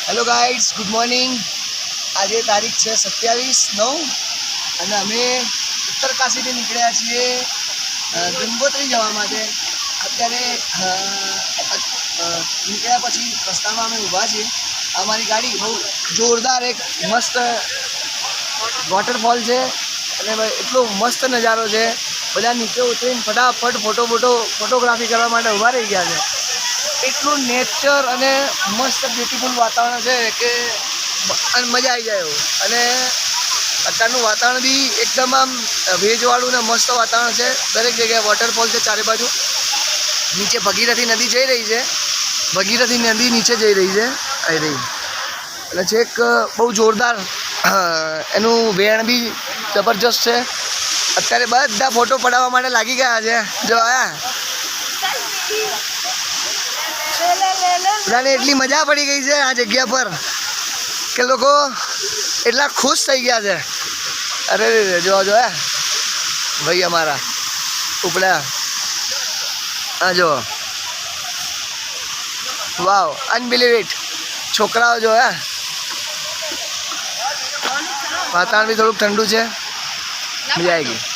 Hello guides, good morning. આજે તારીખ છે 27/9 અને અમે ઉત્તરકાશીથી નીકળ્યા છીએ ગંગોત્રી જવા માટે। અત્યારે નીકળ્યા પછી રસ્તામાં અમે ઊભા છીએ। અમારી ગાડી બહુ જોરદાર એક મસ્ત વોટરફોલ છે અને એટલો મસ્ત નજારો છે। બધા નીચે ઉતરીને ફટાફટ ફોટોગ્રાફી કરવા માટે ઊભા રહી ગયા છે। એટલું નેચર અને મસ્ત બ્યુટીફુલ વાતાવરણ છે કે મજા આવી જાય એવું। અને અત્યારનું વાતાવરણ બી એકદમ આમ ભેજવાળું ને મસ્ત વાતાવરણ છે। દરેક જગ્યાએ વોટરફોલ છે ચારે બાજુ। નીચે ભગીરથી નદી જઈ રહી છે, ભગીરથી નદી નીચે જઈ રહી છે આવી રહી એટલે છેક બહુ જોરદાર એનું વેણ બી જબરજસ્ત છે। અત્યારે બધા ફોટો પડાવવા માટે લાગી ગયા છે। જો બધાને એટલી મજા પડી ગઈ છે આ જગ્યા પર કે લોકો એટલા ખુશ થઈ ગયા છે। અરે જો ભાઈ અમારા ઉપડા હા જો વાવ અનબિલીવ ઇટ। છોકરાઓ જો વાતાવરણ બી થોડુંક ઠંડુ છે, મજા આવી ગઈ।